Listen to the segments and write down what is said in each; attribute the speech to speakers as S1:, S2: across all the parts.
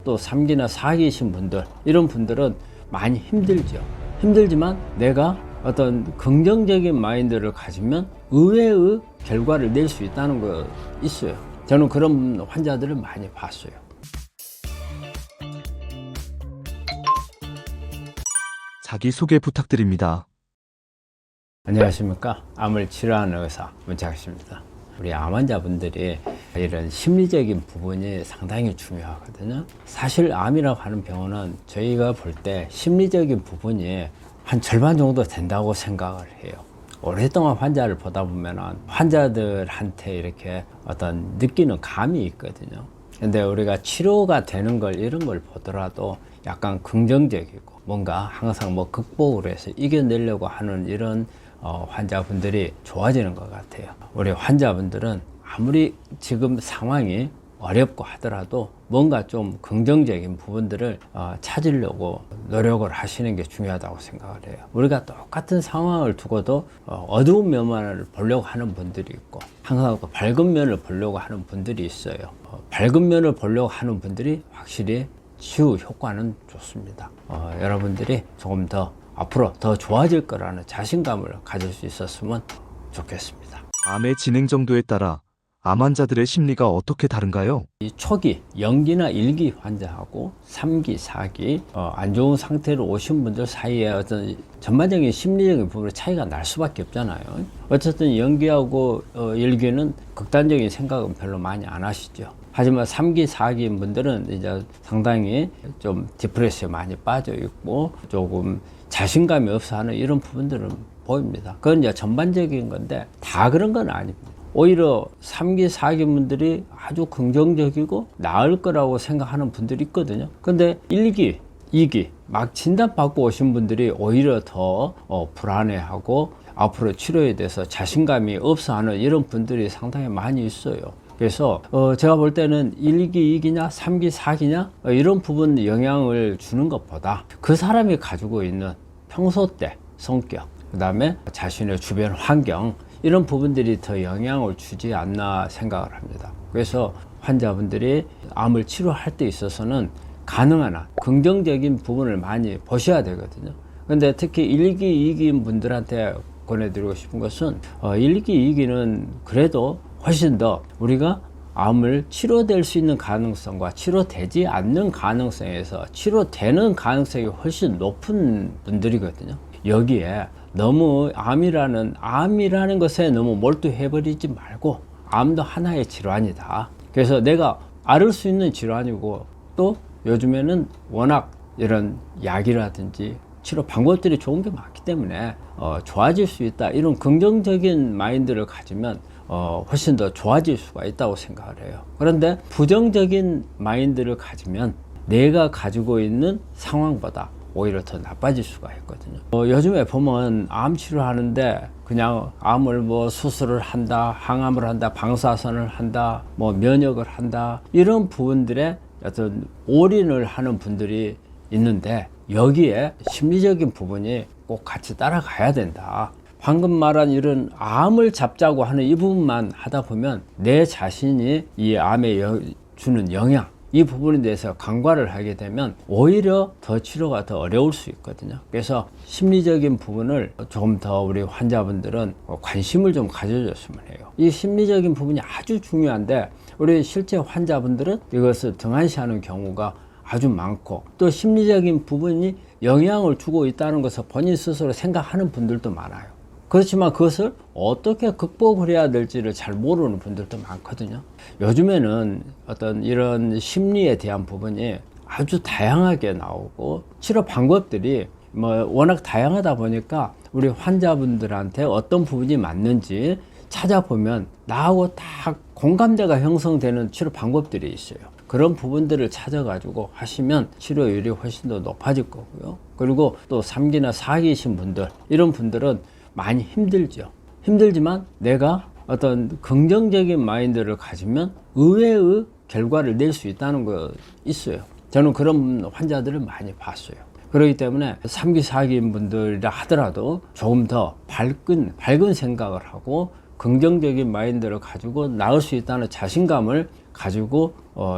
S1: 또 3기나 4기이신 분들, 이런 분들은 많이 힘들죠. 힘들지만 내가 어떤 긍정적인 마인드를 가지면 의외의 결과를 낼 수 있다는 거 있어요. 저는 그런 환자들을 많이 봤어요.
S2: 자기소개 부탁드립니다.
S1: 안녕하십니까. 암을 치료하는 의사 문창식입니다. 우리 암 환자분들이 이런 심리적인 부분이 상당히 중요하거든요. 사실 암이라고 하는 병은 저희가 볼 때 심리적인 부분이 한 절반 정도 된다고 생각을 해요. 오랫동안 환자를 보다 보면 환자들한테 이렇게 어떤 느끼는 감이 있거든요. 근데 우리가 치료가 되는 걸 이런 걸 보더라도 약간 긍정적이고 뭔가 항상 뭐 극복을 해서 이겨내려고 하는 이런 환자분들이 좋아지는 것 같아요. 우리 환자분들은 아무리 지금 상황이 어렵고 하더라도 뭔가 좀 긍정적인 부분들을 찾으려고 노력을 하시는 게 중요하다고 생각을 해요. 우리가 똑같은 상황을 두고도 어두운 면만을 보려고 하는 분들이 있고 항상 또 밝은 면을 보려고 하는 분들이 있어요. 밝은 면을 보려고 하는 분들이 확실히 치유 효과는 좋습니다. 여러분들이 조금 더 앞으로 더 좋아질 거라는 자신감을 가질 수 있었으면 좋겠습니다.
S2: 암의 진행 정도에 따라 암 환자들의 심리가 어떻게 다른가요?
S1: 이 초기, 영기나 1기 환자하고 3기, 4기 안 좋은 상태로 오신 분들 사이에 어떤 전반적인 심리적인 부분에 차이가 날 수밖에 없잖아요. 어쨌든 영기하고 1기는 극단적인 생각은 별로 많이 안 하시죠. 하지만 3기, 4기인 분들은 이제 상당히 좀 디프레시에 많이 빠져 있고 조금 자신감이 없어 하는 이런 부분들은 보입니다. 그건 이제 전반적인 건데 다 그런 건 아닙니다. 오히려 3기, 4기 분들이 아주 긍정적이고 나을 거라고 생각하는 분들이 있거든요. 근데 1기, 2기 막 진단받고 오신 분들이 오히려 더 불안해하고 앞으로 치료에 대해서 자신감이 없어 하는 이런 분들이 상당히 많이 있어요. 그래서 제가 볼 때는 1기, 2기냐, 3기, 4기냐 이런 부분 영향을 주는 것보다 그 사람이 가지고 있는 평소 때 성격, 그 다음에 자신의 주변 환경 이런 부분들이 더 영향을 주지 않나 생각을 합니다. 그래서 환자분들이 암을 치료할 때 있어서는 가능한 한 긍정적인 부분을 많이 보셔야 되거든요. 근데 특히 1기, 2기인 분들한테 권해드리고 싶은 것은 1기, 2기는 그래도 훨씬 더 우리가 암을 치료될 수 있는 가능성과 치료되지 않는 가능성에서 치료되는 가능성이 훨씬 높은 분들이거든요. 여기에 너무 암이라는 것에 너무 몰두해버리지 말고 암도 하나의 질환이다. 그래서 내가 앓을 수 있는 질환이고 또 요즘에는 워낙 이런 약이라든지 치료 방법들이 좋은 게 많기 때문에 좋아질 수 있다. 이런 긍정적인 마인드를 가지면 훨씬 더 좋아질 수가 있다고 생각을 해요. 그런데 부정적인 마인드를 가지면 내가 가지고 있는 상황보다 오히려 더 나빠질 수가 있거든요. 요즘에 보면 암 치료하는데 그냥 암을 뭐 수술을 한다, 항암을 한다, 방사선을 한다, 뭐 면역을 한다 이런 부분들에 어떤 올인을 하는 분들이 있는데 여기에 심리적인 부분이 꼭 같이 따라가야 된다. 방금 말한 이런 암을 잡자고 하는 이 부분만 하다 보면 내 자신이 이 암에 주는 영향 이 부분에 대해서 간과를 하게 되면 오히려 더 치료가 더 어려울 수 있거든요. 그래서 심리적인 부분을 조금 더 우리 환자분들은 관심을 좀 가져줬으면 해요. 이 심리적인 부분이 아주 중요한데 우리 실제 환자분들은 이것을 등한시하는 경우가 아주 많고 또 심리적인 부분이 영향을 주고 있다는 것을 본인 스스로 생각하는 분들도 많아요. 그렇지만 그것을 어떻게 극복을 해야 될지를 잘 모르는 분들도 많거든요. 요즘에는 어떤 이런 심리에 대한 부분이 아주 다양하게 나오고 치료 방법들이 뭐 워낙 다양하다 보니까 우리 환자분들한테 어떤 부분이 맞는지 찾아보면 나하고 다 공감대가 형성되는 치료 방법들이 있어요. 그런 부분들을 찾아가지고 하시면 치료율이 훨씬 더 높아질 거고요. 그리고 또 3기나 4기이신 분들 이런 분들은 많이 힘들죠. 힘들지만 내가 어떤 긍정적인 마인드를 가지면 의외의 결과를 낼 수 있다는 거 있어요. 저는 그런 환자들을 많이 봤어요. 그렇기 때문에 3기, 4기인 분들이라 하더라도 조금 더 밝은 생각을 하고 긍정적인 마인드를 가지고 나을 수 있다는 자신감을 가지고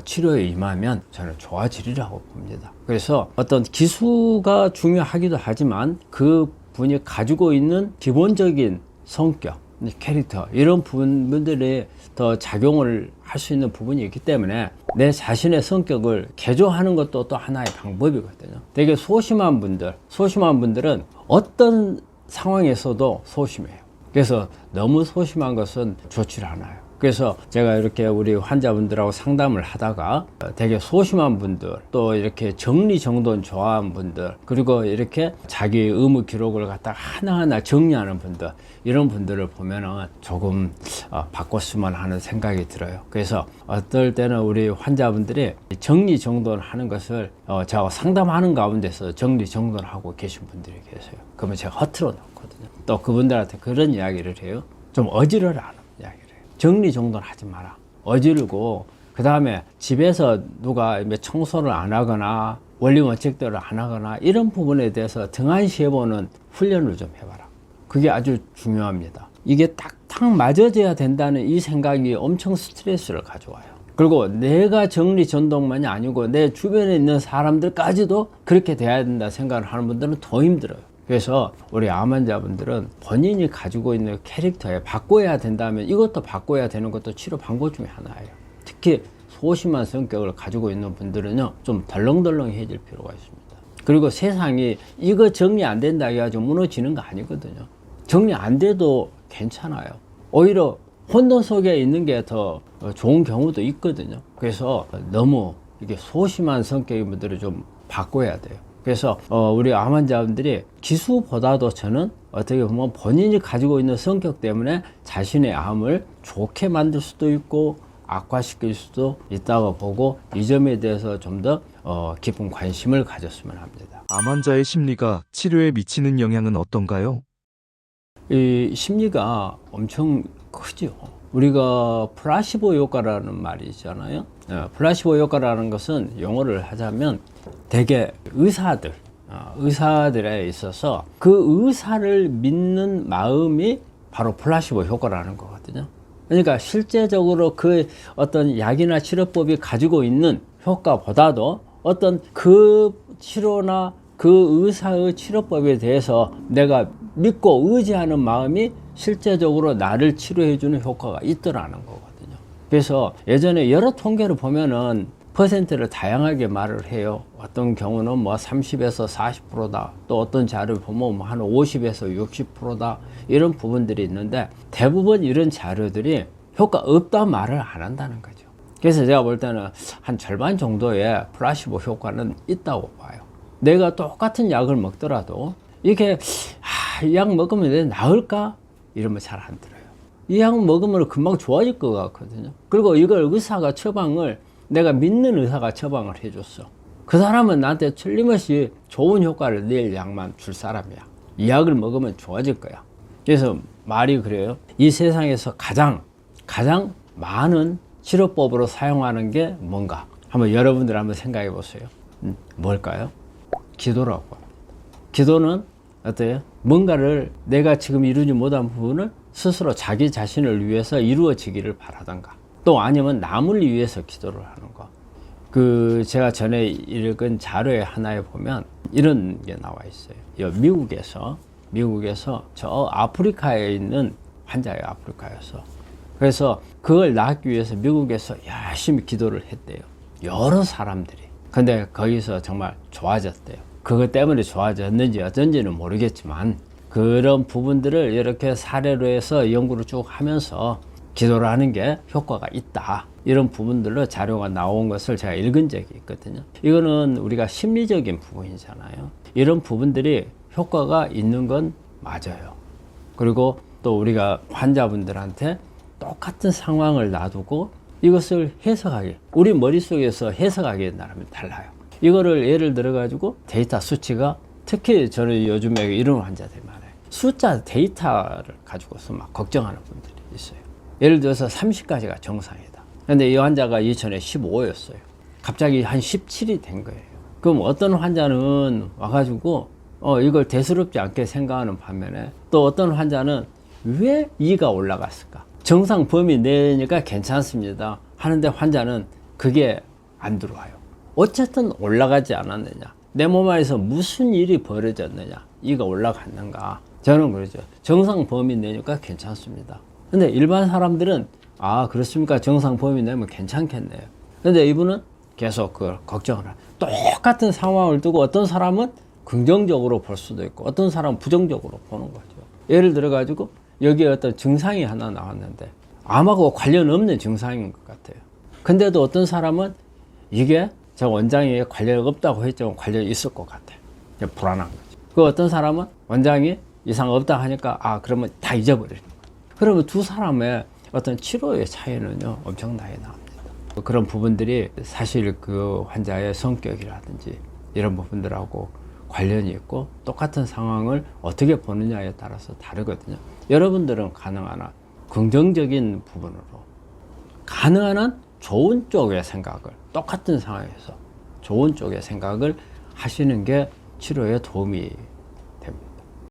S1: 치료에 임하면 저는 좋아지리라고 봅니다. 그래서 어떤 기수가 중요하기도 하지만 그 분이 가지고 있는 기본적인 성격, 캐릭터 이런 부분들이 더 작용을 할 수 있는 부분이 있기 때문에 내 자신의 성격을 개조하는 것도 또 하나의 방법이거든요. 되게 소심한 분들은 어떤 상황에서도 소심해요. 그래서 너무 소심한 것은 좋지 않아요. 그래서 제가 이렇게 우리 환자분들하고 상담을 하다가 되게 소심한 분들, 또 이렇게 정리정돈 좋아하는 분들, 그리고 이렇게 자기 의무 기록을 갖다가 하나하나 정리하는 분들, 이런 분들을 보면은 조금 바꿨으면 하는 생각이 들어요. 그래서 어떨 때는 우리 환자분들이 정리정돈 하는 것을 제가 상담하는 가운데서 정리정돈하고 계신 분들이 계세요. 그러면 제가 허투루 놓거든요. 또 그분들한테 그런 이야기를 해요. 좀 어지러라. 정리정돈 하지 마라. 어지르고 그 다음에 집에서 누가 청소를 안 하거나 원리 원칙대로 안 하거나 이런 부분에 대해서 등한시해보는 훈련을 좀 해봐라. 그게 아주 중요합니다. 이게 딱딱 맞아져야 된다는 이 생각이 엄청 스트레스를 가져와요. 그리고 내가 정리정돈만이 아니고 내 주변에 있는 사람들까지도 그렇게 돼야 된다 생각을 하는 분들은 더 힘들어요. 그래서 우리 암 환자분들은 본인이 가지고 있는 캐릭터에 바꿔야 된다면 이것도 바꿔야 되는 것도 치료 방법 중에 하나예요. 특히 소심한 성격을 가지고 있는 분들은요, 좀 덜렁덜렁해질 필요가 있습니다. 그리고 세상이 이거 정리 안 된다 해가지고 무너지는 거 아니거든요. 정리 안 돼도 괜찮아요. 오히려 혼돈 속에 있는 게 더 좋은 경우도 있거든요. 그래서 너무 이게 소심한 성격의 분들을 좀 바꿔야 돼요. 그래서 우리 암 환자분들이 기수보다도 저는 어떻게 보면 본인이 가지고 있는 성격 때문에 자신의 암을 좋게 만들 수도 있고 악화시킬 수도 있다고 보고 이 점에 대해서 좀 더 깊은 관심을 가졌으면 합니다.
S2: 암 환자의 심리가 치료에 미치는 영향은 어떤가요?
S1: 이 심리가 엄청 크죠. 우리가 플라시보 효과라는 말이 있잖아요. 플라시보 효과라는 것은 용어를 하자면 대개 의사들에 있어서 그 의사를 믿는 마음이 바로 플라시보 효과라는 거거든요. 그러니까 실제적으로 그 어떤 약이나 치료법이 가지고 있는 효과보다도 어떤 그 치료나 그 의사의 치료법에 대해서 내가 믿고 의지하는 마음이 실제적으로 나를 치료해주는 효과가 있더라는 거거든요. 그래서 예전에 여러 통계를 보면은 퍼센트를 다양하게 말을 해요. 어떤 경우는 뭐 30에서 40%다. 또 어떤 자료를 보면 한 50에서 60%다. 이런 부분들이 있는데 대부분 이런 자료들이 효과 없다 말을 안 한다는 거죠. 그래서 제가 볼 때는 한 절반 정도의 플라시보 효과는 있다고 봐요. 내가 똑같은 약을 먹더라도 이게 이 약 먹으면 내 나을까? 이러면 잘 안 들어요. 이 약 먹으면 금방 좋아질 것 같거든요. 그리고 이걸 의사가 처방을 내가 믿는 의사가 처방을 해줬어. 그 사람은 나한테 틀림없이 좋은 효과를 낼 약만 줄 사람이야. 이 약을 먹으면 좋아질 거야. 그래서 말이 그래요. 이 세상에서 가장 많은 치료법으로 사용하는 게 뭔가? 한번 여러분들 한번 생각해 보세요. 뭘까요? 기도라고 합니다. 기도는 어때요? 뭔가를 내가 지금 이루지 못한 부분을 스스로 자기 자신을 위해서 이루어지기를 바라던가. 또 아니면 남을 위해서 기도를 하는 거. 제가 전에 읽은 자료의 하나에 보면 이런 게 나와 있어요. 미국에서 저 아프리카에 있는 환자예요, 아프리카에서. 그래서 그걸 낳기 위해서 미국에서 열심히 기도를 했대요. 여러 사람들이. 근데 거기서 정말 좋아졌대요. 그것 때문에 좋아졌는지 어쩐지는 모르겠지만 그런 부분들을 이렇게 사례로 해서 연구를 쭉 하면서 기도를 하는 게 효과가 있다. 이런 부분들로 자료가 나온 것을 제가 읽은 적이 있거든요. 이거는 우리가 심리적인 부분이잖아요. 이런 부분들이 효과가 있는 건 맞아요. 그리고 또 우리가 환자분들한테 똑같은 상황을 놔두고 이것을 해석하게, 우리 머릿속에서 해석하기에 나름이 달라요. 이거를 예를 들어 가지고 데이터 수치가, 특히 저는 요즘에 이런 환자들이 많아요. 숫자 데이터를 가지고서 막 걱정하는 분들이 있어요. 예를 들어서 30까지가 정상이다. 근데 이 환자가 2000에 15였어요. 갑자기 한 17이 된 거예요. 그럼 어떤 환자는 와가지고 이걸 대수롭지 않게 생각하는 반면에 또 어떤 환자는 왜 2가 올라갔을까? 정상 범위 내니까 괜찮습니다. 하는데 환자는 그게 안 들어와요. 어쨌든 올라가지 않았느냐, 내 몸 안에서 무슨 일이 벌어졌느냐, 이가 올라갔는가. 저는 그러죠. 정상 범위 내니까 괜찮습니다. 근데 일반 사람들은 아 그렇습니까, 정상 범위 내면 괜찮겠네요. 근데 이분은 계속 그걸 걱정을 해요. 똑같은 상황을 두고 어떤 사람은 긍정적으로 볼 수도 있고 어떤 사람은 부정적으로 보는 거죠. 예를 들어 가지고 여기에 어떤 증상이 하나 나왔는데 암하고 관련 없는 증상인 것 같아요. 근데도 어떤 사람은 이게 저 원장이 관련 없다고 했지만 관련이 있을 것 같아요. 불안한 거죠. 그 어떤 사람은 원장이 이상 없다 하니까 아 그러면 다 잊어버리는 거예요. 그러면 두 사람의 어떤 치료의 차이는요 엄청나게 나옵니다. 그런 부분들이 사실 그 환자의 성격이라든지 이런 부분들하고 관련이 있고 똑같은 상황을 어떻게 보느냐에 따라서 다르거든요. 여러분들은 가능한 한 긍정적인 부분으로 가능한 한 좋은 쪽의 생각을, 똑같은 상황에서 좋은 쪽의 생각을 하시는 게 치료에 도움이